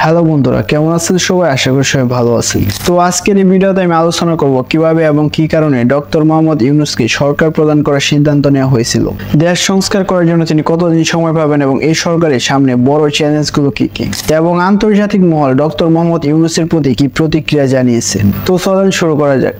Hello বন্ধুরা, কেমন আছেন সবাই? আশা করি সবাই ভালো আছেন। তো আজকের এই ভিডিওতে আমি আলোচনা করব কিভাবে এবং কি কারণে ডক্টর মোহাম্মদ ইউনূসকে সরকার প্রদান করার সিদ্ধান্ত নেওয়া হয়েছিল, দেশ সংস্কার করার জন্য তিনি কতদিন সময় পাবেন এবং এই সরকারের সামনে বড় চ্যালেঞ্জগুলো কি কি, এবং আন্তর্জাতিক মহল ডক্টর মোহাম্মদ ইউনূসের প্রতি কি প্রতিক্রিয়া জানিয়েছেন। তো চলুন শুরু করা যাক।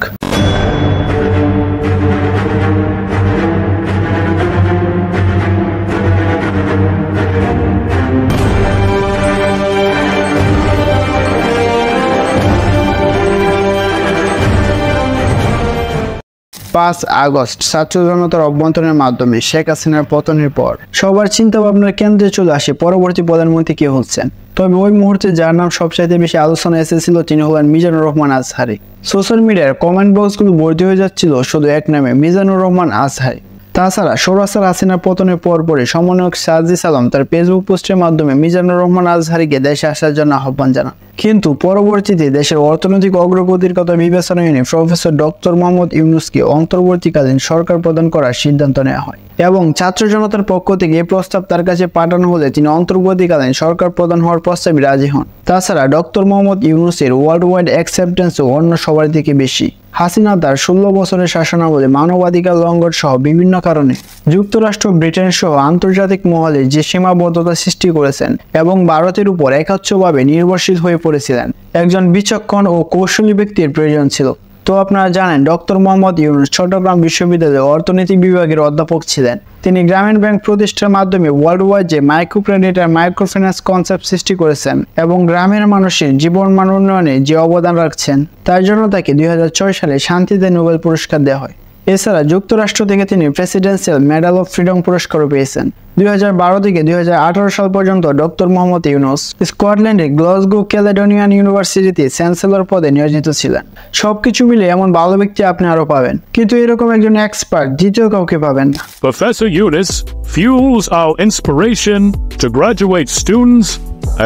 5 আগস্ট ছাত্র জনতার অভ্যন্তরের মাধ্যমে শেখ হাসিনার পতনের পর সবার চিন্তা ভাবনার কেন্দ্রে চলে আসে পরবর্তী প্রধানমন্ত্রী কে হচ্ছেন। তবে ওই মুহূর্তে যার নাম সবচাইতে বেশি আলোচনা এসেছিল তিনি হলেন মিজানুর রহমান আজহারি। সোশ্যাল মিডিয়ার কমেন্ট বক্সগুলো ভর্তি হয়ে যাচ্ছিল শুধু এক নামে, মিজানুর রহমান আজহারি। তাছাড়া সরাসরি হাসিনার পতনের পরপরই সমন্বয়ক সাজিদ আলম তার ফেসবুক পোস্টের মাধ্যমে মিজানুর রহমান আজহারিকে দেশে আসার জন্য আহ্বান জানান। কিন্তু পরবর্তীতে দেশের অর্থনৈতিক অগ্রগতির কথা বিবেচনায় এনে প্রফেসর ডক্টর মোহাম্মদ ইউনূসকে অন্তর্বর্তীকালীন সরকার প্রদান করার সিদ্ধান্ত নেওয়া হয় এবং ছাত্র জনতার পক্ষ থেকে এই প্রস্তাব তার কাছে পাঠানো হলে তিনি অন্তর্বর্তীকালীন সরকার প্রদান হওয়ার প্রস্তাবে রাজি হন। তাছাড়া ডক্টর মোহাম্মদ ইউনূসের ওয়ার্ল্ড ওয়াইড অ্যাকসেপ্টেন্সও অন্য সবার থেকে বেশি। হাসিনা তার 16 বছরের শাসনামলে মানবাধিকার লঙ্ঘন সহ বিভিন্ন কারণে যুক্তরাষ্ট্র, ব্রিটেন সহ আন্তর্জাতিক মহলে যে সীমাবদ্ধতা সৃষ্টি করেছেন এবং ভারতের উপর একাচ্ছভাবে নির্ভরশীল হয়ে পড়েছিলেন, একজন বিচক্ষণ ও কৌশলী ব্যক্তির প্রয়োজন ছিল। তো আপনারা জানেন ডক্টর মোহাম্মদ ইউনূস চট্টগ্রাম বিশ্ববিদ্যালয়ে অর্থনীতি বিভাগের অধ্যাপক ছিলেন। তিনি গ্রামীণ ব্যাংক প্রতিষ্ঠার মাধ্যমে ওয়ার্ল্ড ওয়াইড যে মাইক্রো ক্রেডিট আর মাইক্রো ফাইন্যান্স কনসেপ্ট সৃষ্টি করেছেন এবং গ্রামের মানুষের জীবন মান উন্নয়নে যে অবদান রাখছেন তার জন্য তাকে 2006 সালে শান্তিতে নোবেল পুরস্কার দেওয়া হয়। এছাড়া যুক্তরাষ্ট্র থেকে তিনি প্রেসিডেন্সিয়াল মেডাল অফ ফ্রিডম পুরস্কারও পেয়েছেন। 2012 থেকে 2018 সাল পর্যন্ত ডক্টর মোহাম্মদ ইউনূস স্কটল্যান্ডের গ্লাসগো ক্যালেডোনিয়ান ইউনিভার্সিটিতে চ্যান্সেলর পদে নিয়োজিত ছিলেন। সবকিছু মিলে এমন ভালো ব্যক্তি আপনি আরো পাবেন, কিন্তু এরকম একজন এক্সপার্ট দ্বিতীয় কাউকে পাবেন না। Professor Yunus fuels our inspiration to graduate students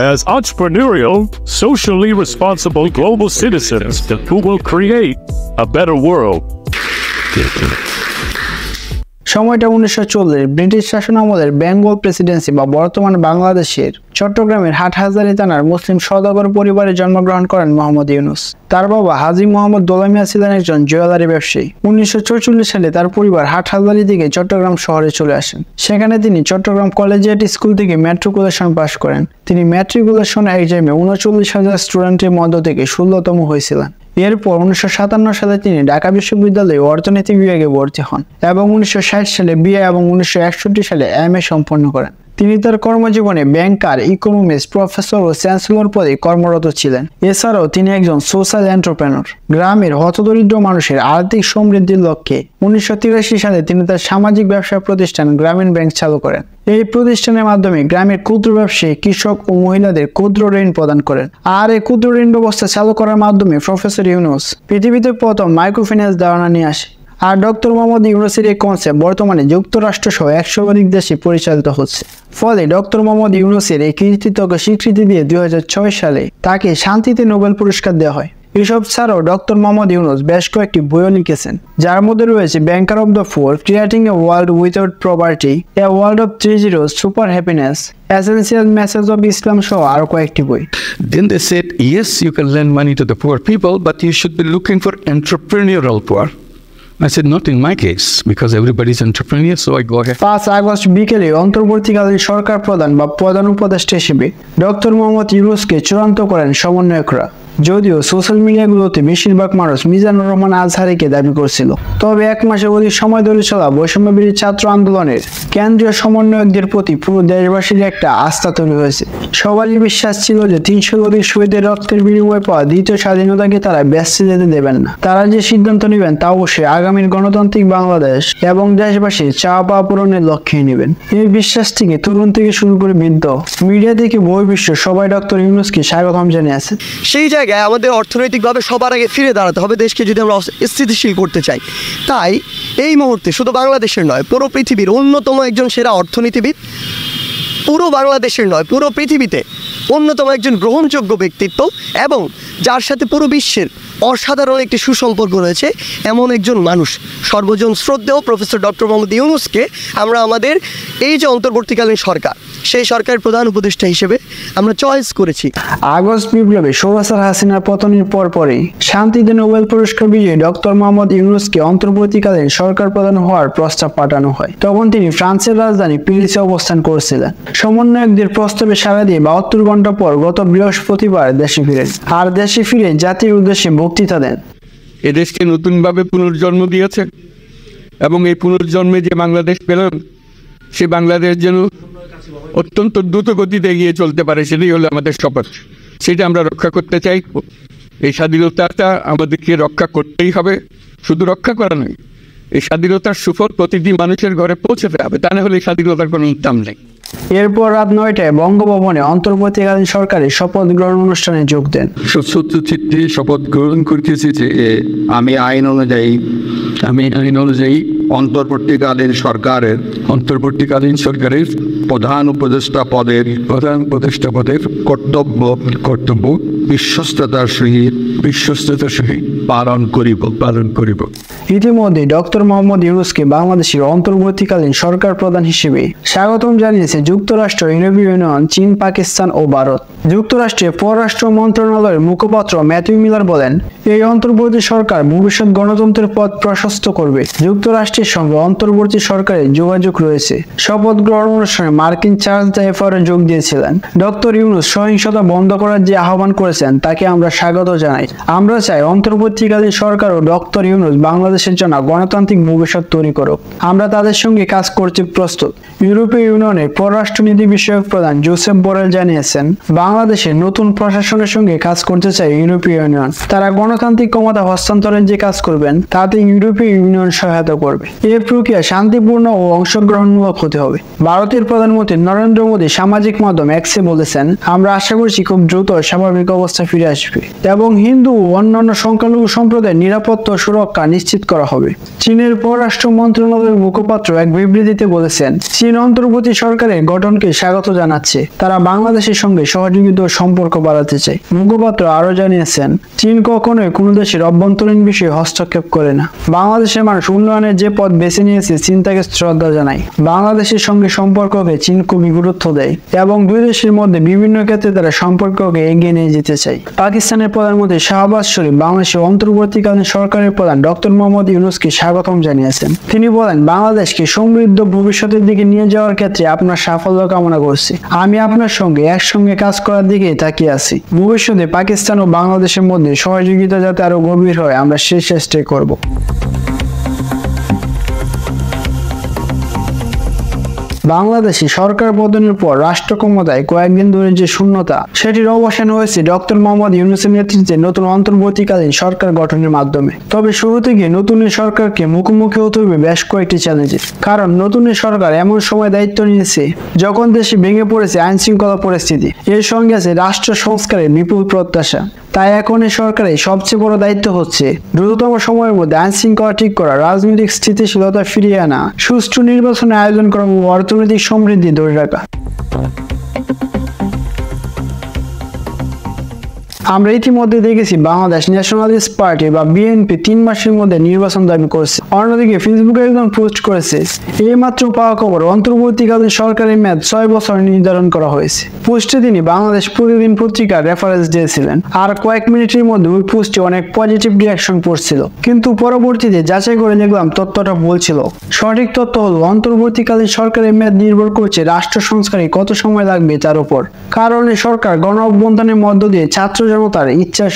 as entrepreneurial, socially responsible global citizens who will create a better world. সময়টা 1940 ব্রিটিশ শাসনামলের বেঙ্গল প্রেসিডেন্সি বা বর্তমান বাংলাদেশের চট্টগ্রামের হাটহাজারী থানার মুসলিম সওদাগর পরিবারে জন্মগ্রহণ করেন মোহাম্মদ ইউনূস। তার বাবা হাজী মোহাম্মদ দৌলা মিয়া ছিলেন একজন জুয়েলারি ব্যবসায়ী। 1944 সালে তার পরিবার হাটহাজারী থেকে চট্টগ্রাম শহরে চলে আসেন। সেখানে তিনি চট্টগ্রাম কলেজিয়েট স্কুল থেকে ম্যাট্রিকুলেশন পাশ করেন। তিনি ম্যাট্রিকুলেশন এক্সামে 39,000 স্টুডেন্টের মধ্য থেকে 16তম হয়েছিলেন। এরপর 1957 সালে তিনি ঢাকা বিশ্ববিদ্যালয়ে অর্থনীতি বিভাগে ভর্তি হন এবং 1960 সালে বিএ এবং 1961 সালে এমএ সম্পন্ন করেন। তিনি তার কর্মজীবনে ব্যাংকার, ইকোনমিস্ট, প্রফেসর ও চ্যান্সেলর পদে কর্মরত ছিলেন। এছাড়াও তিনি একজন সোশ্যাল এন্টারপ্রেনর। গ্রামের হতদরিদ্র মানুষের আর্থিক সমৃদ্ধির লক্ষ্যে 1983 সালে তিনি তার সামাজিক ব্যবসা প্রতিষ্ঠান গ্রামীণ ব্যাংক চালু করেন। এই প্রতিষ্ঠানের মাধ্যমে গ্রামের ক্ষুদ্র ব্যবসায়ী, কৃষক ও মহিলাদের ক্ষুদ্র ঋণ প্রদান করেন। আর এই ক্ষুদ্র ঋণ ব্যবস্থা চালু করার মাধ্যমে প্রফেসর ইউনূস পৃথিবীতে প্রথম মাইক্রো ফাইন্যান্স ধারণা নিয়ে আসে। আর ডক্টর মোহাম্মদ ইউনূসের এই কনসেপ্ট বর্তমানে যুক্তরাষ্ট্র সহ 100 অধিক দেশে পরিচালিত হচ্ছে। ফলে ডক্টর মোহাম্মদ ইউনূসের এই কৃতিত্বকে স্বীকৃতি দিয়ে 2006 সালে তাকে শান্তিতে নোবেল পুরস্কার দেওয়া হয়। এসব ছাড়াও ডক্টর মোহাম্মদ ইউনূস বেশ কয়েকটি বইও লিখেছেন, যার মধ্যে রয়েছে banker of the poor, creating a world without poverty, a world of 3 zeros, super happiness, essential message of Islam সহ আরো কয়েকটি বই। Then they said, yes, you can lend money to the poor people, but you should be looking for entrepreneurial poor. I said, not in my case, because everybody's entrepreneur, so I go ahead. 5 August বিকেলে অন্তর্বর্তীকালীন সরকার প্রধান বা প্রধান উপদেষ্টা হিসেবে doctor Mohammad ইউনূসকে চূড়ান্ত করেন সমন্বয়করা। যদিও সোশ্যাল মিডিয়াগুলোতে বেশিরভাগ মানুষ মিজানুর রহমান আজহারিকে দাবি করছিল, তবে 1 মাসের অধিক সময় ধরে চলা বৈষম্যবিরোধী ছাত্র আন্দোলনের কেন্দ্রীয় সমন্বয়কদের প্রতি পুরো দেশবাসীর একটা আস্থা তৈরি হয়েছে। সবারই বিশ্বাস ছিল যে 300 অধিক শহীদের রক্তের বিনিময়ে পাওয়া দ্বিতীয় স্বাধীনতাকে তারা ব্যস্ত যেতে দেবেন না। তারা যে সিদ্ধান্ত নেবেন তা অবশ্যই আগামীর গণতান্ত্রিক বাংলাদেশ এবং দেশবাসীর চাওয়া পাওয়া পূরণের লক্ষ্যে নেবেন। এই বিশ্বাস থেকে তরুণ থেকে শুরু করে বৃদ্ধ, মিডিয়া থেকে বহির্বিশ্ব সবাই ডক্টর ইউনূসকে স্বাগতম জানিয়েছে। সেই জায়গায় আমাদের অর্থনৈতিকভাবে সবার আগে ফিরে দাঁড়াতে হবে দেশকে যদি আমরা স্থিতিশীল করতে চাই। তাই এই মুহূর্তে শুধু বাংলাদেশের নয়, পুরো পৃথিবীর অন্যতম একজন সেরা অর্থনীতিবিদ, পুরো বাংলাদেশের নয় পুরো পৃথিবীতে অন্যতম একজন গ্রহণযোগ্য ব্যক্তিত্ব এবং যার সাথে পুরো বিশ্বের অসাধারণ একটি সুসম্পর্ক রয়েছে এমন একজন মানুষ, সর্বজন শ্রদ্ধেয় প্রফেসর ডক্টর মোহাম্মদ ইউনূসকে আমরা আমাদের এই যে অন্তর্বর্তীকালীন সরকার সেই সরকারের প্রধান উপদেষ্টা হিসেবে আমরা চয়েস করেছি। আগস্ট বিপ্লবে শোভাসার হাসিনার পতনের পরপরই শান্তিতে নোবেল পুরস্কার বিজয়ী ডক্টর মোহাম্মদ ইউনূসকে অন্তর্বর্তীকালীন সরকার প্রধান হওয়ার প্রস্তাব পাঠানো হয়। তখন তিনি ফ্রান্সের রাজধানী প্যারিসে অবস্থান করছিলেন। সমন্বয়কদের প্রস্তাবে সাড়া দিয়ে 72 ঘন্টা পর গত বৃহস্পতিবার দেশে ফিরেন। আর দেশে ফিরে জাতির উদ্দেশ্যে বক্তৃতা দেন। এদেশকে নতুনভাবে পুনর্জন্ম দিয়েছে এবং এই পুনর্জন্মে যে বাংলাদেশ পেলাম, সে বাংলাদেশ যেন অত্যন্ত দ্রুত গতিতে এগিয়ে চলতে পারে, সেটাই হলো আমাদের শপথ। সেটা আমরা রক্ষা করতে চাই। এই স্বাধীনতাটা আমাদেরকে রক্ষা করতেই হবে। শুধু রক্ষা করা নয়, এই স্বাধীনতার সুফল প্রতিটি মানুষের ঘরে পৌঁছাতে হবে, তা না হলে এই স্বাধীনতার কোনো দাম নেই। এরপর রাত 9টায় বঙ্গভবনে অন্তর্বর্তীকালীন সরকারের শপথ গ্রহণ অনুষ্ঠানে যোগ দেন। সশ্রদ্ধ চিত্তে শপথ গ্রহণ করতেছি যে আমি আইন অনুযায়ী অন্তর্বর্তীকালীন সরকারের প্রধান উপদেষ্টা পদের কর্তব্য বিশ্বস্ততার সহিত পালন করিব। ইতিমধ্যে ডক্টর মোহাম্মদ ইউনূসকে বাংলাদেশের অন্তর্বর্তীকালীন সরকার প্রধান হিসেবে স্বাগতম জানিয়েছে যুক্তরাষ্ট্র, ইউরোপীয় ইউনিয়ন, চীন, পাকিস্তান ও ভারত। যুক্তরাষ্ট্রের পররাষ্ট্র মন্ত্রণালয়ের মুখপাত্র ম্যাথিউ মিলার বলেন, এই অন্তর্বর্তী সরকার ভবিষ্যৎ গণতন্ত্রের পথ প্রশস্ত করবে। যুক্তরাষ্ট্রের সঙ্গে অন্তর্বর্তী সরকারের যোগাযোগ রয়েছে। শপথ গ্রহণ অনুষ্ঠানে মার্কিন চার্লস দ্য এফারে যোগ দিয়েছিলেন। ডক্টর ইউনূস সহিংসতা বন্ধ করার যে আহ্বান করেছেন তাকে আমরা স্বাগত জানাই। আমরা চাই অন্তর্বর্তীকালীন সরকার ও ডক্টর ইউনূস বাংলাদেশের জন্য গণতান্ত্রিক ভবিষ্যৎ তৈরি করুক। আমরা তাদের সঙ্গে কাজ করতে প্রস্তুত। ইউরোপীয় ইউনিয়নের পররাষ্ট্রনীতি বিষয়ক প্রধান জোসেফ বরেল জানিয়েছেন, বাংলাদেশের নতুন প্রশাসনের সঙ্গে কাজ করতে চায় ইউরোপীয় ইউনিয়ন। তারা গণতান্ত্রিক ক্ষমতা হস্তান্তরের যে কাজ করবেন তাতে ইউরোপীয় ইউনিয়ন সহায়তা করবে। এই প্রক্রিয়া শান্তিপূর্ণ ও অংশগ্রহণমূলক হতে হবে। ভারতের প্রধানমন্ত্রী নরেন্দ্র মোদী সামাজিক মাধ্যম এক্সে বলেছেন, আমরা আশা করছি খুব দ্রুত স্বাভাবিক অবস্থা ফিরে আসবে এবং হিন্দু ও অন্যান্য সংখ্যালঘু সম্প্রদায়ের নিরাপত্তা ও সুরক্ষা নিশ্চিত করা হবে। চীনের পররাষ্ট্র মন্ত্রণালয়ের মুখপাত্র এক বিবৃতিতে বলেছেন, চীন অন্তর্বর্তী সরকারের গঠনকে স্বাগত জানাচ্ছে। তারা বাংলাদেশের সঙ্গে সহযোগিতা ও সম্পর্ক বাড়াতে চায়। মুখপাত্র আরো জানিয়েছেন, চীন কখনোই কোনো দেশের অভ্যন্তরীণ বিষয়ে হস্তক্ষেপ করে না। বাংলাদেশের মানুষ উন্নয়নের যে পথ বেছে নিয়েছে, চীন তাকে শ্রদ্ধা জানায়। বাংলাদেশের সঙ্গে সম্পর্ককে চীন খুবই গুরুত্ব দেয় এবং দুই দেশের মধ্যে বিভিন্ন ক্ষেত্রে তারা সম্পর্ককে এগিয়ে নিয়ে যেতে চায়। পাকিস্তানের প্রধানমন্ত্রী শাহবাজ শরীফ বাংলাদেশের অন্তর্বর্তীকালীন সরকারের প্রধান ডক্টর মোহাম্মদ ইউনূসকে স্বাগতম জানিয়েছেন। তিনি বলেন, বাংলাদেশকে সমৃদ্ধ ভবিষ্যতের দিকে নিয়ে যাওয়ার ক্ষেত্রে আপনার সাফল্য কামনা করছি। আমি আপনার সঙ্গে একসঙ্গে কাজ করার দিকে তাকিয়ে আছি। ভবিষ্যতে পাকিস্তান ও বাংলাদেশের মধ্যে সহযোগিতা যাতে আরো গভীর হয়, আমরা সেই চেষ্টাই করব। বাংলাদেশে সরকার পতনের পর রাষ্ট্র ক্ষমতায় কয়েকদিন ধরে যে শূন্যতা, সেটির অবসান হয়েছে ডক্টর মোহাম্মদ ইউনূসের নেতৃত্বে নতুন অন্তর্বর্তীকালীন সরকার গঠনের মাধ্যমে। তবে শুরু থেকে নতুন সরকারকে মুখোমুখি হতে হবে বেশ কয়েকটি চ্যালেঞ্জের। কারণ নতুন সরকার এমন সময় দায়িত্ব নিয়েছে যখন দেশে ভেঙে পড়েছে আইন শৃঙ্খলা পরিস্থিতি, এর সঙ্গে আছে রাষ্ট্র সংস্কারের বিপুল প্রত্যাশা। তাই এখন এই সরকারের সবচেয়ে বড় দায়িত্ব হচ্ছে দ্রুততম সময়ের মধ্যে আইন শৃঙ্খলা ঠিক করা, রাজনৈতিক স্থিতিশীলতা ফিরিয়ে আনা, সুষ্ঠু নির্বাচনের আয়োজন করা ও অর্থনৈতিক সমৃদ্ধি ধরে রাখা। আমরা ইতিমধ্যে দেখেছি বাংলাদেশ ন্যাশনালিস্ট পার্টি বা বিএনপি 3 মাসের মধ্যে নির্বাচন দাবি করেছে। অন্যদিকে ফেসবুকে একজন পোস্ট করেছে, এই মাত্র পাওয়া খবর অন্তর্বর্তীকালীন সরকারের মেয়াদ 6 বছর নির্ধারণ করা হয়েছে। পোস্টে তিনি বাংলাদেশ প্রতিদিন পত্রিকার রেফারেন্স দিয়েছিলেন। আর কয়েক মিনিটের মধ্যে ওই পোস্টে অনেক পজিটিভ রিয়াকশন পড়ছিল, কিন্তু পরবর্তীতে যাচাই করে দেখলাম তথ্যটা ভুল ছিল। সঠিক তথ্য হলো অন্তর্বর্তীকালীন সরকারের মেয়াদ নির্ভর করছে রাষ্ট্র সংস্কারে কত সময় লাগবে তার উপর। কারণ এই সরকার গণ অভ্যুত্থানের মধ্য দিয়ে ছাত্র জনতার ইচ্ছার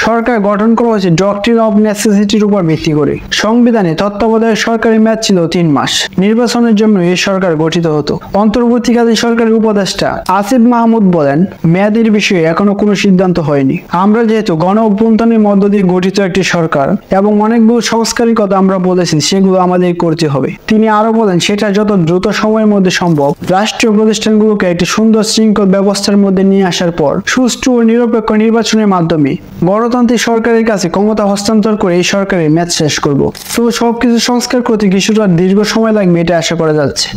সরকার গঠন করা হয়েছে ডক্ট্রিন অফ নেসেসিটির উপর ভিত্তি করে। সংবিধানে তত্ত্বাবধায়ক সরকারের মেয়াদ ছিল 3 মাস। নির্বাচনের জন্য এই সরকার গঠিত হতো। অন্তর্বর্তীকালীন সরকারের উপদেষ্টা আসিফ মাহমুদ বলেন, মেয়াদের বিষয়ে এখনো কোনো সিদ্ধান্ত হয়নি। আমরা যেহেতু গণ অভ্যুত্থানের মধ্য দিয়ে গঠিত একটি সরকার এবং অনেকগুলো সংস্কারের কথা আমরা বলেছি, সেগুলো আমাদের করতে হবে। তিনি আরো বলেন, সেটা যত দ্রুত সময়ের মধ্যে সম্ভব রাষ্ট্রীয় প্রতিষ্ঠানগুলোকে একটি সুন্দর শৃঙ্খল ব্যবস্থার মধ্যে নিয়ে আসার পর সুষ্ঠু ও নিরপেক্ষ নির্বাচনের মাধ্যমে গণতান্ত্রিক সরকারের কাছে ক্ষমতা হস্তান্তর করে এই সরকারের মেয়াদ শেষ করব। তো সবকিছু সংস্কার করতে কিছুটা দীর্ঘ সময় লাগবে, এটা আশা করা যাচ্ছে।